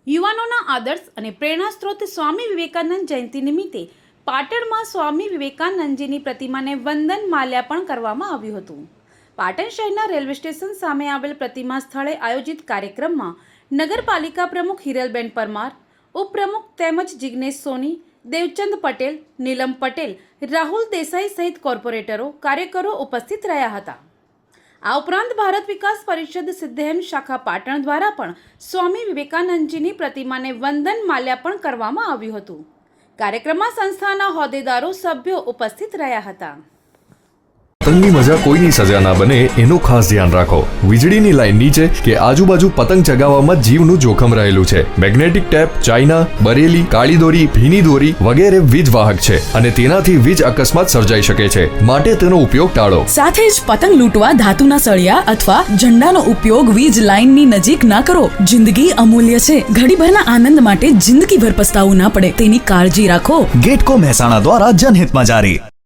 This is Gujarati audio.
યુવાનોના આદર્શ અને પ્રેરણા સ્ત્રોત સ્વામી વિવેકાનંદ જયંતિ નિમિત્તે પાટણમાં સ્વામી વિવેકાનંદજીની પ્રતિમાને વંદન માલ્યાર્પણ કરવામાં આવ્યું હતું। પાટણ શહેરના રેલવે સ્ટેશન સામે આવેલ પ્રતિમા સ્થળે આયોજિત કાર્યક્રમમાં નગરપાલિકા પ્રમુખ હિરલબેન પરમાર, ઉપપ્રમુખ તેમજ જિગ્નેશ સોની, દેવચંદ પટેલ, નીલમ પટેલ, રાહુલ દેસાઈ સહિત કોર્પોરેટરો, કાર્યકરો ઉપસ્થિત રહ્યા હતા। આ ઉપરાંત ભારત વિકાસ પરિષદ સિદ્ધહેમ શાખા પાટણ દ્વારા પણ સ્વામી વિવેકાનંદજીની પ્રતિમાને વંદન માલ્યાર્પણ કરવામાં આવ્યું હતું। કાર્યક્રમમાં સંસ્થાના હોદ્દેદારો, સભ્યો ઉપસ્થિત રહ્યા હતા। પતંગની મજા કોઈની સજા ના બને એનું ખાસ ધ્યાન રાખો। વીજળીની લાઈન નીચે કે આજુબાજુ પતંગ ચગાવવામાં જીવનું જોખમ રહેલું છે। મેગ્નેટિક ટેપ, ચાઇના, બરેલી, કાળી દોરી, ભીની દોરી વગેરે વીજ વાહક છે અને તેનાથી વીજ અકસ્માત સર્જાઈ શકે છે, માટે તેનો ઉપયોગ ટાળો। સાથે જ પતંગ લૂંટવા ધાતુના સળિયા અથવા ઝંડાનો ઉપયોગ વીજ લાઈનની નજીક ના કરો। જિંદગી અમૂલ્ય છે, ઘડીભરના આનંદ માટે જિંદગીભર પસ્તાવું ના પડે તેની કાળજી રાખો। ગેટકો મહેસાણા દ્વારા જનહિતમાં જારી।